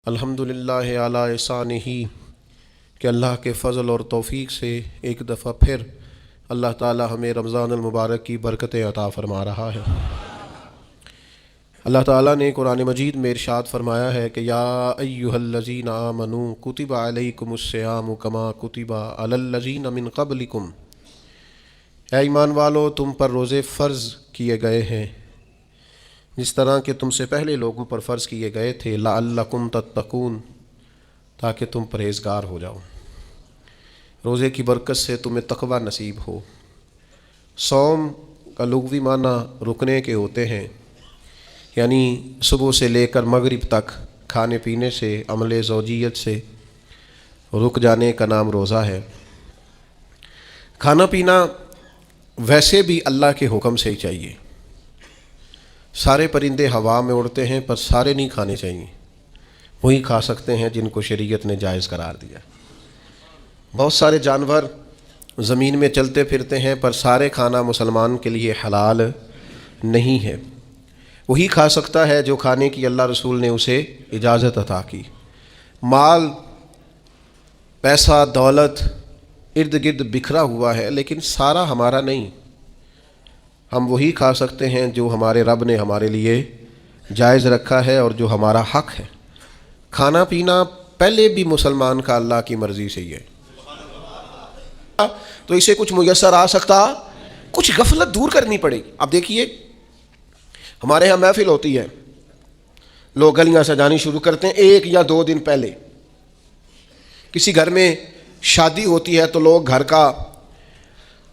الحمدللہ علی احسانہ کہ اللہ کے فضل اور توفیق سے ایک دفعہ پھر اللہ تعالی ہمیں رمضان المبارک کی برکتیں عطا فرما رہا ہے۔ اللہ تعالیٰ نے قرآن مجید میں ارشاد فرمایا ہے کہ یا ایہا الذین آمنوا کتب علیکم الصیام کما کتب علی الذین من قبلکم، اے ایمان والو تم پر روزے فرض کیے گئے ہیں جس طرح کہ تم سے پہلے لوگوں پر فرض کیے گئے تھے، لعلکم تتقون، تاکہ تم پرہیزگار ہو جاؤ۔ روزے کی برکت سے تمہیں تقوی نصیب ہو۔ صوم کا لغوی معنی رکنے کے ہوتے ہیں، یعنی صبح سے لے کر مغرب تک کھانے پینے سے، عمل زوجیت سے رک جانے کا نام روزہ ہے۔ کھانا پینا ویسے بھی اللہ کے حکم سے ہی چاہیے۔ سارے پرندے ہوا میں اڑتے ہیں پر سارے نہیں کھانے چاہیے، وہی کھا سکتے ہیں جن کو شریعت نے جائز قرار دیا۔ بہت سارے جانور زمین میں چلتے پھرتے ہیں پر سارے کھانا مسلمان کے لیے حلال نہیں ہے، وہی کھا سکتا ہے جو کھانے کی اللہ رسول نے اسے اجازت عطا کی۔ مال، پیسہ، دولت ارد گرد بکھرا ہوا ہے لیکن سارا ہمارا نہیں، ہم وہی کھا سکتے ہیں جو ہمارے رب نے ہمارے لیے جائز رکھا ہے اور جو ہمارا حق ہے۔ کھانا پینا پہلے بھی مسلمان کا اللہ کی مرضی سے ہی ہے، تو اسے کچھ میسر آ سکتا، کچھ غفلت دور کرنی پڑے گی۔ اب دیکھیے ہمارے ہاں محفل ہوتی ہے، لوگ گلیاں سجانی شروع کرتے ہیں 1 یا 2 دن پہلے۔ کسی گھر میں شادی ہوتی ہے تو لوگ گھر کا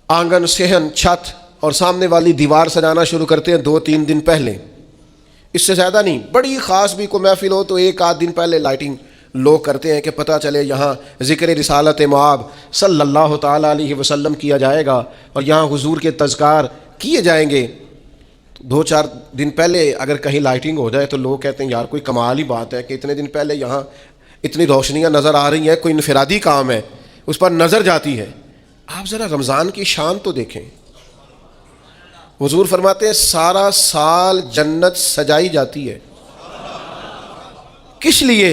آنگن، صحن، چھت اور سامنے والی دیوار سجانا شروع کرتے ہیں 2-3 دن پہلے، اس سے زیادہ نہیں۔ بڑی خاص بھی کوئی محفل ہو تو 1-8 دن پہلے لائٹنگ لوگ کرتے ہیں کہ پتہ چلے یہاں ذکر رسالت مآب صلی اللہ تعالیٰ علیہ وسلم کیا جائے گا اور یہاں حضور کے تذکار کیے جائیں گے۔ 2-4 دن پہلے اگر کہیں لائٹنگ ہو جائے تو لوگ کہتے ہیں یار کوئی کمال ہی بات ہے کہ اتنے دن پہلے یہاں اتنی روشنیاں نظر آ رہی ہیں، کوئی انفرادی کام ہے، اس پر نظر جاتی ہے۔ آپ ذرا رمضان کی شان تو دیکھیں، حضور فرماتے ہیں سارا سال جنت سجائی جاتی ہے۔ کس لیے؟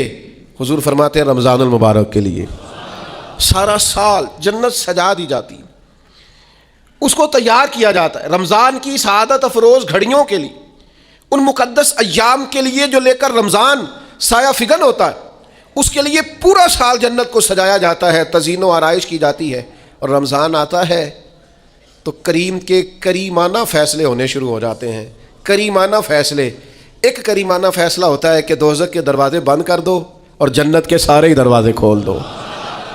حضور فرماتے ہیں رمضان المبارک کے لیے۔ سارا سال جنت سجا دی جاتی، اس کو تیار کیا جاتا ہے رمضان کی سعادت افروز گھڑیوں کے لیے، ان مقدس ایام کے لیے جو لے کر رمضان سایہ فگن ہوتا ہے، اس کے لیے پورا سال جنت کو سجایا جاتا ہے، تزئین و آرائش کی جاتی ہے۔ اور رمضان آتا ہے تو کریم کے کریمانہ فیصلے ہونے شروع ہو جاتے ہیں۔ کریمانہ فیصلے، ایک کریمانہ فیصلہ ہوتا ہے کہ دوزخ کے دروازے بند کر دو اور جنت کے سارے ہی دروازے کھول دو،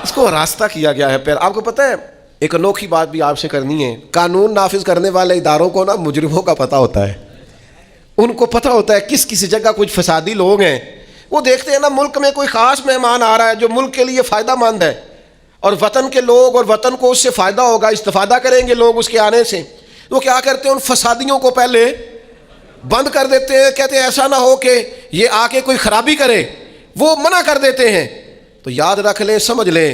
اس کو راستہ کیا گیا ہے۔ پھر آپ کو پتہ ہے ایک انوکھی بات بھی آپ سے کرنی ہے، قانون نافذ کرنے والے اداروں کو نا مجرموں کا پتہ ہوتا ہے، ان کو پتہ ہوتا ہے کس کسی جگہ کچھ فسادی لوگ ہیں، وہ دیکھتے ہیں نا ملک میں کوئی خاص مہمان آ رہا ہے جو ملک کے لیے فائدہ مند ہے اور وطن کے لوگ اور وطن کو اس سے فائدہ ہوگا، استفادہ کریں گے لوگ اس کے آنے سے، وہ کیا کرتے ہیں ان فسادیوں کو پہلے بند کر دیتے ہیں، کہتے ہیں ایسا نہ ہو کہ یہ آ کے کوئی خرابی کرے، وہ منع کر دیتے ہیں۔ تو یاد رکھ لیں، سمجھ لیں،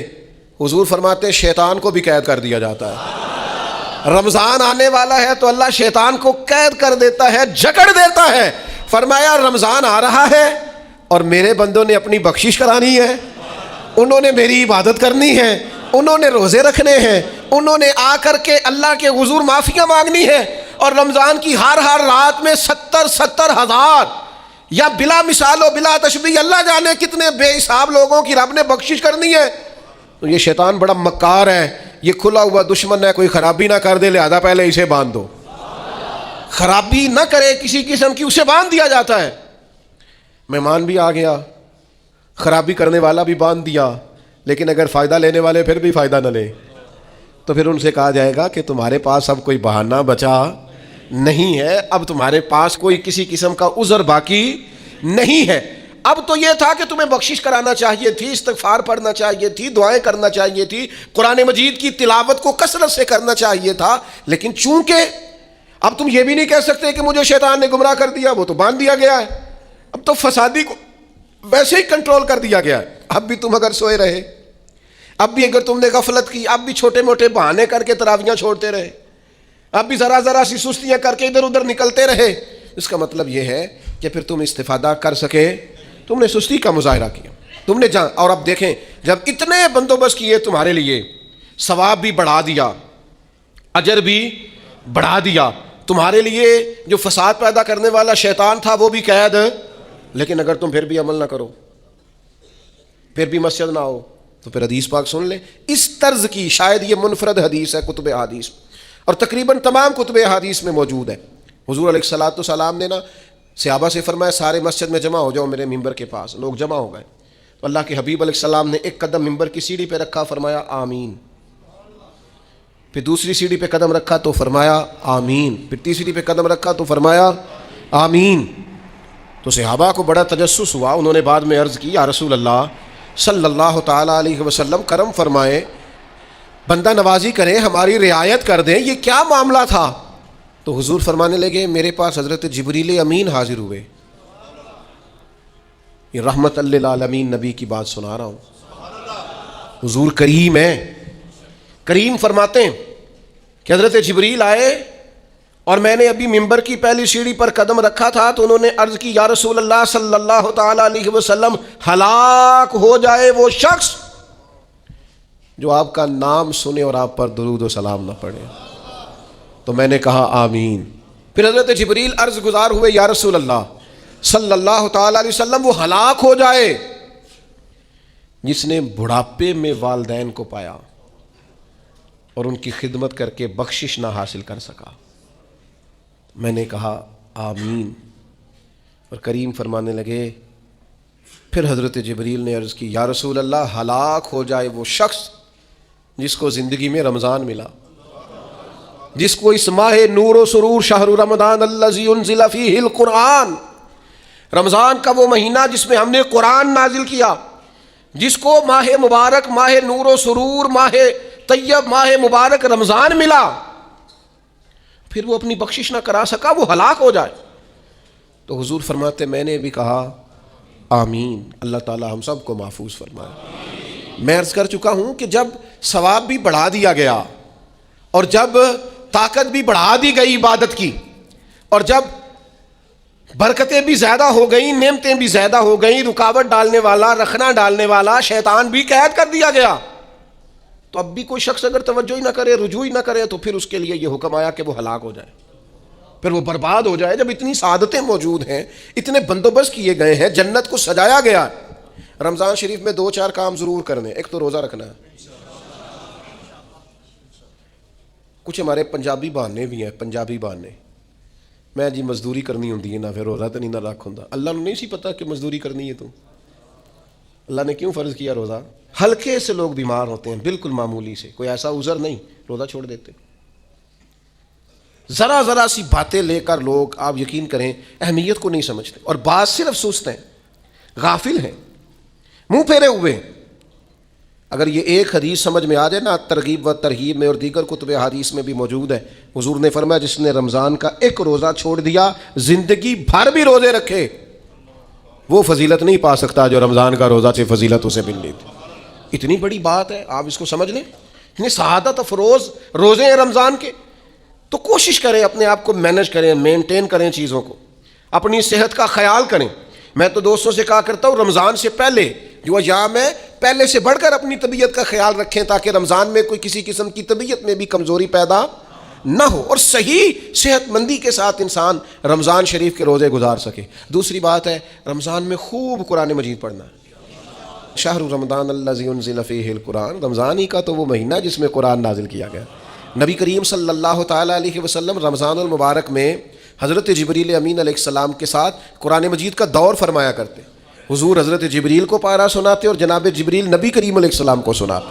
حضور فرماتے ہیں شیطان کو بھی قید کر دیا جاتا ہے۔ رمضان آنے والا ہے تو اللہ شیطان کو قید کر دیتا ہے، جکڑ دیتا ہے۔ فرمایا رمضان آ رہا ہے اور میرے بندوں نے اپنی بخشش کرانی ہے، انہوں نے میری عبادت کرنی ہے، انہوں نے روزے رکھنے ہیں، انہوں نے آ کر کے اللہ کے حضور معافیاں مانگنی ہے، اور رمضان کی ہر رات میں 70 ہزار یا بلا مثال و بلا تشبیہ اللہ جانے کتنے بے حساب لوگوں کی رب نے بخشش کرنی ہے۔ تو یہ شیطان بڑا مکار ہے، یہ کھلا ہوا دشمن ہے، کوئی خرابی نہ کر دے لہذا پہلے اسے باندھ دو، خرابی نہ کرے کسی قسم کی، اسے باندھ دیا جاتا ہے۔ مہمان بھی آ گیا، خرابی کرنے والا بھی باندھ دیا، لیکن اگر فائدہ لینے والے پھر بھی فائدہ نہ لیں تو پھر ان سے کہا جائے گا کہ تمہارے پاس اب کوئی بہانہ بچا نہیں ہے، اب تمہارے پاس کوئی کسی قسم کا عذر باقی نہیں ہے۔ اب تو یہ تھا کہ تمہیں بخشش کرانا چاہیے تھی، استغفار پڑھنا چاہیے تھی، دعائیں کرنا چاہیے تھی، قرآن مجید کی تلاوت کو کثرت سے کرنا چاہیے تھا، لیکن چونکہ اب تم یہ بھی نہیں کہہ سکتے کہ مجھے شیطان نے گمراہ کر دیا، وہ تو باندھ دیا گیا ہے، اب تو فسادی کو ویسے ہی کنٹرول کر دیا گیا ہے۔ اب بھی تم اگر سوئے رہے، اب بھی اگر تم نے غفلت کی، اب بھی چھوٹے موٹے بہانے کر کے تراویحاں چھوڑتے رہے، اب بھی ذرا سی سستیاں کر کے ادھر ادھر نکلتے رہے، اس کا مطلب یہ ہے کہ پھر تم استفادہ کر سکے تم نے سستی کا مظاہرہ کیا، تم نے جان. اور اب دیکھیں جب اتنے بندوبست کیے تمہارے لیے، ثواب بھی بڑھا دیا، اجر بھی بڑھا دیا، تمہارے لیے جو فساد پیدا کرنے والا شیطان تھا وہ بھی قید. لیکن اگر تم پھر بھی عمل نہ کرو، پھر بھی مسجد نہ ہو، تو پھر حدیث پاک سن لیں. اس طرز کی شاید یہ منفرد حدیث ہے کتب احادیث، اور تقریباً تمام کتب احادیث میں موجود ہے. حضور علیہ الصلوۃ والسلام نے نا صحابہ سے فرمایا سارے مسجد میں جمع ہو جاؤ میرے ممبر کے پاس. لوگ جمع ہو گئے تو اللہ کے حبیب علیہ السلام نے ایک قدم ممبر کی سیڑھی پہ رکھا، فرمایا آمین. پھر دوسری سیڑھی پہ قدم رکھا تو فرمایا آمین. پھر تیسری پہ قدم رکھا تو فرمایا آمین. تو صحابہ کو بڑا تجسس ہوا، انہوں نے بعد میں عرض کی یا رسول اللہ صلی اللہ تعالیٰ علیہ وسلم کرم فرمائے، بندہ نوازی کریں، ہماری رعایت کر دیں، یہ کیا معاملہ تھا؟ تو حضور فرمانے لگے میرے پاس حضرت جبریل امین حاضر ہوئے. یہ رحمت للعالمین نبی کی بات سنا رہا ہوں. حضور کریم ہیں. کریم فرماتے ہیں کہ حضرت جبریل آئے اور میں نے ابھی ممبر کی پہلی سیڑھی پر قدم رکھا تھا تو انہوں نے عرض کی یا رسول اللہ صلی اللہ تعالیٰ علیہ وسلم ہلاک ہو جائے وہ شخص جو آپ کا نام سنے اور آپ پر درود و سلام نہ پڑھے. تو میں نے کہا آمین. پھر حضرت جبریل عرض گزار ہوئے یا رسول اللہ صلی اللہ تعالیٰ علیہ وسلم وہ ہلاک ہو جائے جس نے بڑھاپے میں والدین کو پایا اور ان کی خدمت کر کے بخشش نہ حاصل کر سکا. میں نے کہا آمین. اور کریم فرمانے لگے پھر حضرت جبریل نے عرض کی یا رسول اللہ ہلاک ہو جائے وہ شخص جس کو زندگی میں رمضان ملا، جس کو اس ماہ نور و سرور شہر رمضان الذی انزل فیہ القرآن، رمضان کا وہ مہینہ جس میں ہم نے قرآن نازل کیا، جس کو ماہ مبارک، ماہ نور و سرور، ماہ طیب، ماہ مبارک رمضان ملا، پھر وہ اپنی بخشش نہ کرا سکا، وہ ہلاک ہو جائے. تو حضور فرماتے میں نے بھی کہا آمین. اللہ تعالی ہم سب کو محفوظ فرمائے. میں عرض کر چکا ہوں کہ جب ثواب بھی بڑھا دیا گیا اور جب طاقت بھی بڑھا دی گئی عبادت کی، اور جب برکتیں بھی زیادہ ہو گئیں، نعمتیں بھی زیادہ ہو گئیں، رکاوٹ ڈالنے والا، رخنا ڈالنے والا شیطان بھی قید کر دیا گیا، تو اب بھی کوئی شخص اگر توجہ ہی نہ کرے، رجوع ہی نہ کرے، تو پھر اس کے لیے یہ حکم آیا کہ وہ ہلاک ہو جائے، پھر وہ برباد ہو جائے. جب اتنی سعادتیں موجود ہیں، اتنے بندوبست کیے گئے ہیں، جنت کو سجایا گیا. رمضان شریف میں 2-4 کام ضرور کرنے. ایک تو روزہ رکھنا ہے. کچھ ہمارے پنجابی بہانے بھی ہیں، پنجابی بہانے، میں جی مزدوری کرنی ہوندی ہے نا پھر روزہ تو نہیں نہ رکھ ہوندا. اللہ نے نہیں سی پتا کہ مزدوری کرنی ہے. تو اللہ نے کیوں فرض کیا روزہ؟ ہلکے سے لوگ بیمار ہوتے ہیں، بالکل معمولی سے، کوئی ایسا عذر نہیں، روزہ چھوڑ دیتے. ذرا ذرا سی باتیں لے کر لوگ، آپ یقین کریں، اہمیت کو نہیں سمجھتے، اور بعض صرف سست ہیں، غافل ہیں، منہ پھیرے ہوئے ہیں. اگر یہ ایک حدیث سمجھ میں آ جائے نا، ترغیب و ترہیب میں اور دیگر کتب حدیث میں بھی موجود ہے، حضور نے فرمایا جس نے رمضان کا ایک روزہ چھوڑ دیا، زندگی بھر بھی روزے رکھے، وہ فضیلت نہیں پا سکتا جو رمضان کا روزہ سے فضیلت اسے مل لیتی. اتنی بڑی بات ہے، آپ اس کو سمجھ لیں. اتنے سعادت افروز روزے ہیں رمضان کے. تو کوشش کریں اپنے آپ کو مینج کریں، مینٹین کریں چیزوں کو، اپنی صحت کا خیال کریں. میں تو دوستوں سے کہا کرتا ہوں رمضان سے پہلے جو ایام ہے پہلے سے بڑھ کر اپنی طبیعت کا خیال رکھیں تاکہ رمضان میں کوئی کسی قسم کی طبیعت میں بھی کمزوری پیدا نہ ہو اور صحیح صحت مندی کے ساتھ انسان رمضان شریف کے روزے گزار سکے. دوسری بات ہے رمضان میں خوب قرآن مجید پڑھنا ہے. شہر رمضان الذی انزل فیہ القرآن، رمضان ہی کا تو وہ مہینہ جس میں قرآن نازل کیا گیا. نبی کریم صلی اللہ تعالیٰ علیہ وسلم رمضان المبارک میں حضرت جبریل امین علیہ السلام کے ساتھ قرآن مجید کا دور فرمایا کرتے. حضور حضرت جبریل کو پارہ سناتے اور جناب جبریل نبی کریم علیہ السلام کو سناتے.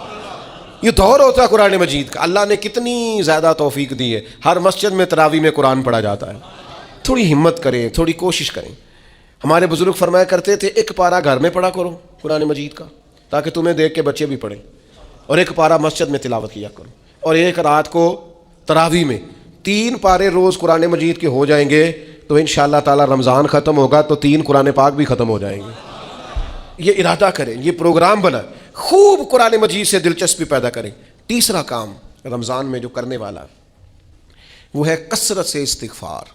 یہ دور ہوتا ہے قرآن مجید کا. اللہ نے کتنی زیادہ توفیق دی ہے، ہر مسجد میں تراویح میں قرآن پڑھا جاتا ہے. تھوڑی ہمت کریں، تھوڑی کوشش کریں. ہمارے بزرگ فرمایا کرتے تھے ایک پارہ گھر میں پڑھا کرو قرآن مجید کا تاکہ تمہیں دیکھ کے بچے بھی پڑھیں، اور ایک پارہ مسجد میں تلاوت کیا کرو، اور ایک رات کو تراویح میں 3 پارے روز قرآن مجید کے ہو جائیں گے تو انشاءاللہ تعالی رمضان ختم ہوگا تو 3 قرآن پاک بھی ختم ہو جائیں گے. یہ ارادہ کریں، یہ پروگرام بنائیں، خوب قرآن مجید سے دلچسپی پیدا کریں. تیسرا کام رمضان میں جو کرنے والا وہ ہے کثرت سے استغفار.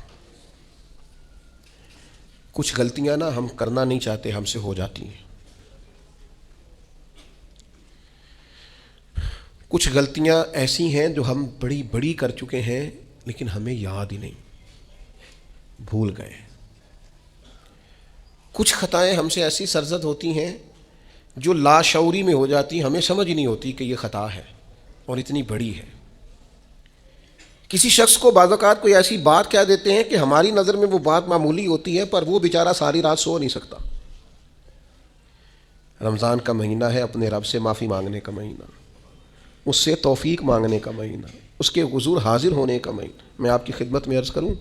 کچھ غلطیاں نا ہم کرنا نہیں چاہتے، ہم سے ہو جاتی ہیں. کچھ غلطیاں ایسی ہیں جو ہم بڑی بڑی کر چکے ہیں لیکن ہمیں یاد ہی نہیں، بھول گئے. کچھ خطائیں ہم سے ایسی سرزد ہوتی ہیں جو لاشعوری میں ہو جاتی، ہمیں سمجھ نہیں ہوتی کہ یہ خطا ہے اور اتنی بڑی ہے. کسی شخص کو بعض اوقات کوئی ایسی بات کہہ دیتے ہیں کہ ہماری نظر میں وہ بات معمولی ہوتی ہے، پر وہ بیچارہ ساری رات سو نہیں سکتا. رمضان کا مہینہ ہے اپنے رب سے معافی مانگنے کا مہینہ، اس سے توفیق مانگنے کا مہینہ، اس کے حضور حاضر ہونے کا مہینہ. میں آپ کی خدمت میں عرض کروں،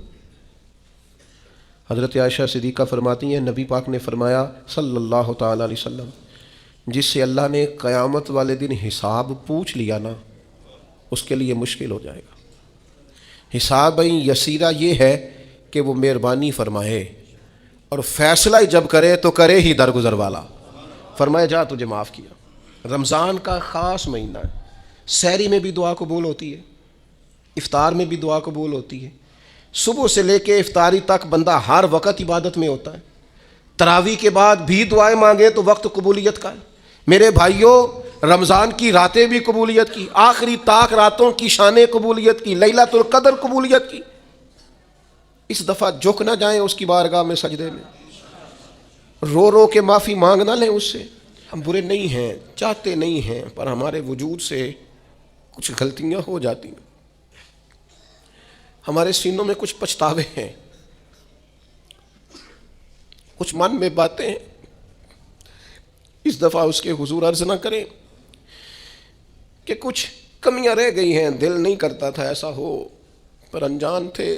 حضرت عائشہ صدیقہ فرماتی ہیں نبی پاک نے فرمایا صلی اللہ تعالیٰ علیہ وسلم، جس سے اللہ نے قیامت والے دن حساب پوچھ لیا نا، اس کے لیے مشکل ہو جائے گا. حساب یسیرہ یہ ہے کہ وہ مہربانی فرمائے اور فیصلہ جب کرے تو کرے ہی درگزر والا، فرمائے جا تجھے معاف کیا. رمضان کا خاص مہینہ ہے، سحری میں بھی دعا قبول ہوتی ہے، افطار میں بھی دعا قبول ہوتی ہے. صبح سے لے کے افطاری تک بندہ ہر وقت عبادت میں ہوتا ہے. تراویح کے بعد بھی دعائیں مانگے تو وقت قبولیت کا ہے. میرے بھائیوں، رمضان کی راتیں بھی قبولیت کی، آخری طاق راتوں کی شانیں قبولیت کی، لیلۃ القدر قبولیت کی. اس دفعہ جھک نہ جائیں اس کی بارگاہ میں سجدے میں، رو رو کے معافی مانگ نہ لیں اس سے. ہم برے نہیں ہیں، چاہتے نہیں ہیں، پر ہمارے وجود سے کچھ غلطیاں ہو جاتی ہیں، ہمارے سینوں میں کچھ پچھتاوے ہیں، کچھ من میں باتیں ہیں. اس دفعہ اس کے حضور عرض نہ کریں کہ کچھ کمیاں رہ گئی ہیں، دل نہیں کرتا تھا ایسا ہو، پر انجان تھے،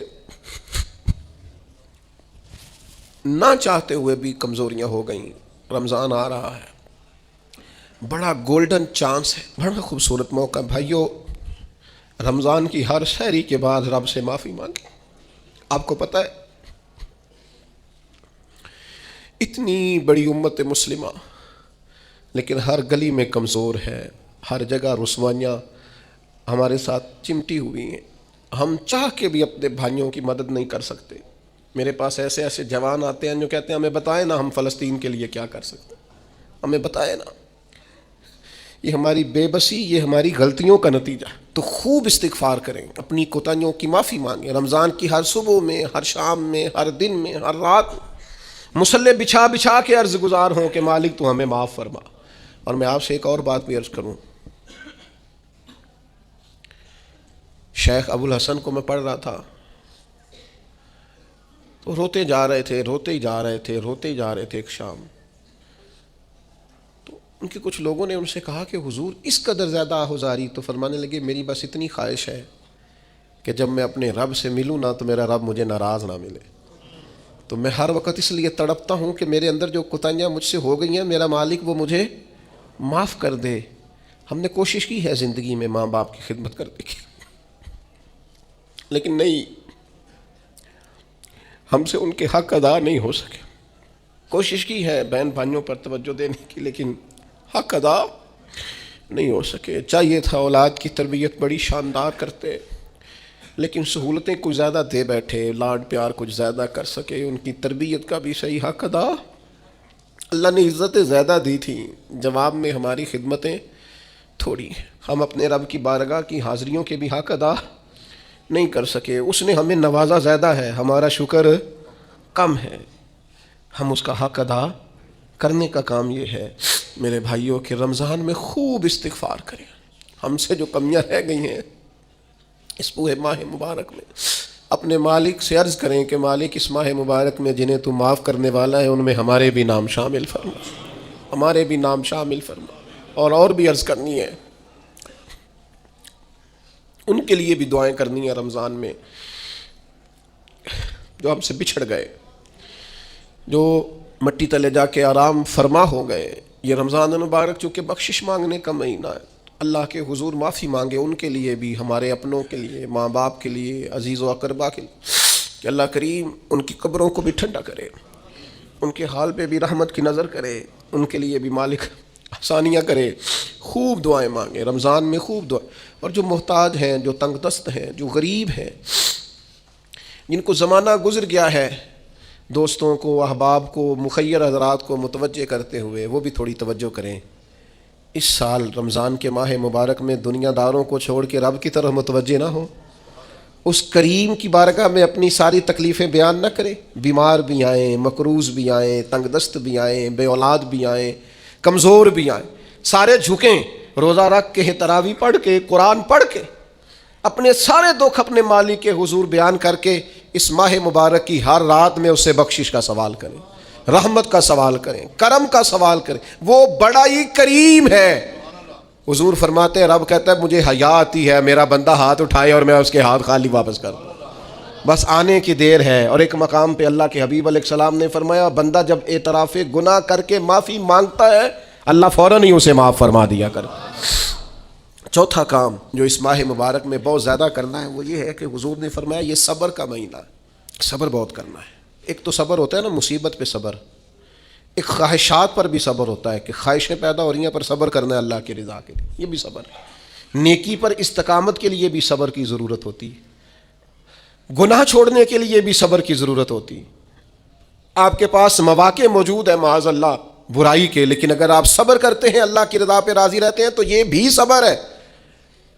نہ چاہتے ہوئے بھی کمزوریاں ہو گئیں. رمضان آ رہا ہے، بڑا گولڈن چانس ہے، بڑا خوبصورت موقع. بھائیو، رمضان کی ہر سحری کے بعد رب سے معافی مانگیں. آپ کو پتہ ہے اتنی بڑی امت مسلمہ لیکن ہر گلی میں کمزور ہے، ہر جگہ رسوائیاں ہمارے ساتھ چمٹی ہوئی ہیں. ہم چاہ کے بھی اپنے بھائیوں کی مدد نہیں کر سکتے. میرے پاس ایسے ایسے جوان آتے ہیں جو کہتے ہیں ہمیں بتائیں نا ہم فلسطین کے لیے کیا کر سکتے ہیں، ہمیں بتائیں نا. یہ ہماری بے بسی، یہ ہماری غلطیوں کا نتیجہ. تو خوب استغفار کریں، اپنی کوتاہیوں کی معافی مانگیں. رمضان کی ہر صبح میں، ہر شام میں، ہر دن میں، ہر رات مصلی بچھا بچھا کے عرض گزار ہوں کہ مالک تو ہمیں معاف فرما. اور میں آپ سے ایک اور بات بھی عرض کروں، شیخ ابو الحسن کو میں پڑھ رہا تھا تو روتے جا رہے تھے، روتے ہی جا رہے تھے، روتے ہی جا رہے تھے. ایک شام تو ان کے کچھ لوگوں نے ان سے کہا کہ حضور اس قدر زیادہ آہوزاری؟ تو فرمانے لگے میری بس اتنی خواہش ہے کہ جب میں اپنے رب سے ملوں نا تو میرا رب مجھے ناراض نہ ملے. تو میں ہر وقت اس لیے تڑپتا ہوں کہ میرے اندر جو کوتاہیاں مجھ سے ہو گئی ہیں میرا مالک وہ مجھے معاف کر دے. ہم نے کوشش کی ہے زندگی میں ماں باپ کی خدمت کرنے کی، لیکن نہیں، ہم سے ان کے حق ادا نہیں ہو سکے. کوشش کی ہے بہن بھائیوں پر توجہ دینے کی، لیکن حق ادا نہیں ہو سکے. چاہیے تھا اولاد کی تربیت بڑی شاندار کرتے، لیکن سہولتیں کچھ زیادہ دے بیٹھے، لاڈ پیار کچھ زیادہ کر سکے، ان کی تربیت کا بھی صحیح حق ادا. اللہ نے عزتیں زیادہ دی تھیں، جواب میں ہماری خدمتیں تھوڑی ہیں. ہم اپنے رب کی بارگاہ کی حاضریوں کے بھی حق ادا نہیں کر سکے. اس نے ہمیں نوازا زیادہ ہے، ہمارا شکر کم ہے. ہم اس کا حق ادا کرنے کا کام یہ ہے میرے بھائیوں کہ رمضان میں خوب استغفار کریں. ہم سے جو کمیاں رہ گئی ہیں اس پورے ماہ مبارک میں اپنے مالک سے عرض کریں کہ مالک اس ماہ مبارک میں جنہیں تو معاف کرنے والا ہے ان میں ہمارے بھی نام شامل فرما، ہمارے بھی نام شامل فرما. اور بھی عرض کرنی ہے، ان کے لیے بھی دعائیں کرنی ہیں رمضان میں جو ہم سے بچھڑ گئے، جو مٹی تلے جا کے آرام فرما ہو گئے. یہ رمضان المبارک چونکہ بخشش مانگنے کا مہینہ ہے، اللہ کے حضور معافی مانگے ان کے لیے بھی، ہمارے اپنوں کے لیے، ماں باپ کے لیے، عزیز و اقربا کے لیے، کہ اللہ کریم ان کی قبروں کو بھی ٹھنڈا کرے، ان کے حال پہ بھی رحمت کی نظر کرے، ان کے لیے بھی مالک آسانیاں کرے. خوب دعائیں مانگیں رمضان میں، خوب دعائیں. اور جو محتاج ہیں، جو تنگ دست ہیں، جو غریب ہیں، جن کو زمانہ گزر گیا ہے دوستوں کو، احباب کو، مخیر حضرات کو متوجہ کرتے ہوئے وہ بھی تھوڑی توجہ کریں۔ اس سال رمضان کے ماہ مبارک میں دنیا داروں کو چھوڑ کے رب کی طرف متوجہ نہ ہو، اس کریم کی بارگاہ میں اپنی ساری تکلیفیں بیان نہ کریں۔ بیمار بھی آئیں، مقروض بھی آئیں، تنگ دست بھی آئیں، بے اولاد بھی آئیں، کمزور بھی آئیں، سارے جھکیں، روزہ رکھ کے، تراویح پڑھ کے، قرآن پڑھ کے، اپنے سارے دکھ اپنے مالک کے حضور بیان کر کے اس ماہ مبارک کی ہر رات میں اس سے بخشش کا سوال کریں، رحمت کا سوال کریں، کرم کا سوال کریں۔ وہ بڑا ہی کریم ہے۔ حضور فرماتے ہیں، رب کہتا ہے مجھے حیا آتی ہے میرا بندہ ہاتھ اٹھائے اور میں اس کے ہاتھ خالی واپس کر دوں، بس آنے کی دیر ہے۔ اور ایک مقام پہ اللہ کے حبیب علیہ السلام نے فرمایا، بندہ جب اعتراف گناہ کر کے معافی مانگتا ہے اللہ فوراً ہی اسے معاف فرما دیا کرتا۔ چوتھا کام جو اس ماہ مبارک میں بہت زیادہ کرنا ہے وہ یہ ہے کہ حضور نے فرمایا یہ صبر کا مہینہ ہے، صبر بہت کرنا ہے۔ ایک تو صبر ہوتا ہے نا مصیبت پہ صبر، ایک خواہشات پر بھی صبر ہوتا ہے کہ خواہشیں پیدا ہو رہی ہیں پر صبر کرنا ہے اللہ کی رضا کے لیے، یہ بھی صبر ہے۔ نیکی پر استقامت کے لیے بھی صبر کی ضرورت ہوتی ہے، گناہ چھوڑنے کے لیے بھی صبر کی ضرورت ہوتی ہے۔ آپ کے پاس مواقع موجود ہے معاذ اللہ برائی کے، لیکن اگر آپ صبر کرتے ہیں اللہ کی رضا پہ راضی رہتے ہیں تو یہ بھی صبر ہے۔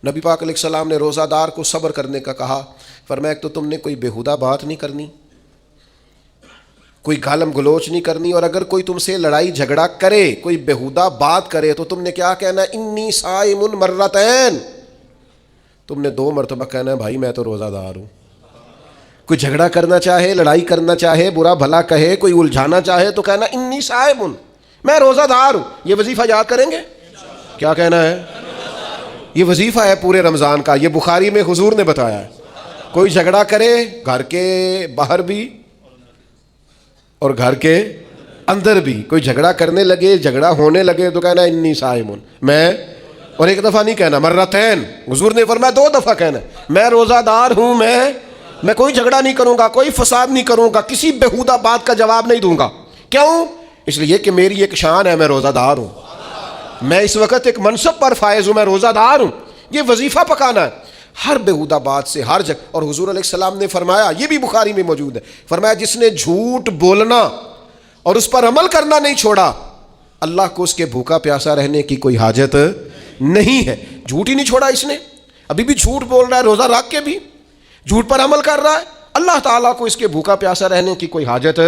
نبی پاک علیہ السلام نے روزہ دار کو صبر کرنے کا کہا، فرمایا کہ تو تم نے کوئی بیہودہ بات نہیں کرنی، کوئی گالم گلوچ نہیں کرنی، اور اگر کوئی تم سے لڑائی جھگڑا کرے، کوئی بیہودہ بات کرے تو تم نے کیا کہنا، انی صائم مرتین، تم نے 2 مرتبہ کہنا ہے بھائی میں تو روزہ دار ہوں۔ کوئی جھگڑا کرنا چاہے، لڑائی کرنا چاہے، برا بھلا کہے، کوئی الجھانا چاہے تو کہنا انی صائم، میں روزہ دار ہوں۔ یہ وظیفہ یاد کریں گے، کیا کہنا ہے؟ یہ وظیفہ ہے پورے رمضان کا، یہ بخاری میں حضور نے بتایا ہے۔ کوئی جھگڑا کرے گھر کے باہر بھی اور گھر کے اندر بھی، کوئی جھگڑا کرنے لگے، جھگڑا ہونے لگے تو کہنا انی صائم، میں، اور ایک دفعہ نہیں کہنا، مرتین، حضور نے فرمایا 2 دفعہ کہنا، میں روزہ دار ہوں، میں کوئی جھگڑا نہیں کروں گا، کوئی فساد نہیں کروں گا، کسی بیہودہ بات کا جواب نہیں دوں گا۔ کیوں؟ اس لیے کہ میری ایک شان ہے، میں روزہ دار ہوں، میں اس وقت ایک منصب پر فائز ہوں، میں روزہ دار ہوں۔ یہ وظیفہ پکانا ہے ہر بیہودہ بات سے، ہر جگہ۔ اور حضور علیہ السلام نے فرمایا، یہ بھی بخاری میں موجود ہے، فرمایا جس نے جھوٹ بولنا اور اس پر عمل کرنا نہیں چھوڑا، اللہ کو اس کے بھوکا پیاسا رہنے کی کوئی حاجت نہیں ہے۔ جھوٹ ہی نہیں چھوڑا اس نے، ابھی بھی جھوٹ بول رہا ہے، روزہ رکھ کے بھی جھوٹ پر عمل کر رہا ہے، اللہ تعالیٰ کو اس کے بھوکا پیاسا رہنے کی کوئی حاجت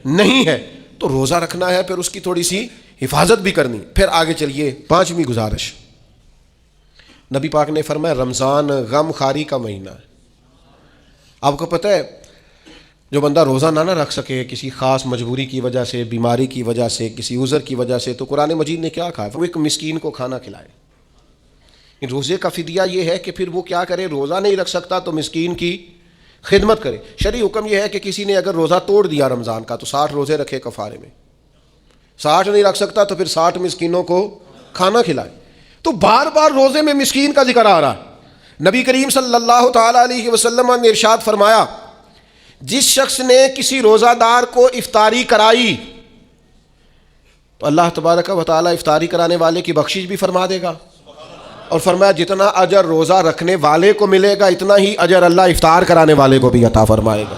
نہیں ہے۔ تو روزہ رکھنا ہے، پھر اس کی تھوڑی سی حفاظت بھی کرنی۔ پھر آگے چلیے، 5ویں گزارش، نبی پاک نے فرمایا رمضان غم خاری کا مہینہ ہے۔ آپ کو پتہ ہے جو بندہ روزہ نہ رکھ سکے کسی خاص مجبوری کی وجہ سے، بیماری کی وجہ سے، کسی عذر کی وجہ سے، تو قرآن مجید نے کیا کہا؟ وہ ایک مسکین کو کھانا کھلائے۔ روزے کا فدیہ یہ ہے کہ پھر وہ کیا کرے، روزہ نہیں رکھ سکتا تو مسکین کی خدمت کرے۔ شرعی حکم یہ ہے کہ کسی نے اگر روزہ توڑ دیا رمضان کا تو 60 روزے رکھے کفارے میں، 60 نہیں رکھ سکتا تو پھر 60 مسکینوں کو کھانا کھلائے۔ تو بار بار روزے میں مسکین کا ذکر آ رہا ہے۔ نبی کریم صلی اللہ تعالی علیہ وسلم نے ارشاد فرمایا، جس شخص نے کسی روزہ دار کو افطاری کرائی تو اللہ تبارک و تعالی افطاری کرانے والے کی بخشش بھی فرما دے گا، اور فرمایا جتنا اجر روزہ رکھنے والے کو ملے گا اتنا ہی اجر اللہ افطار کرانے والے کو بھی عطا فرمائے گا۔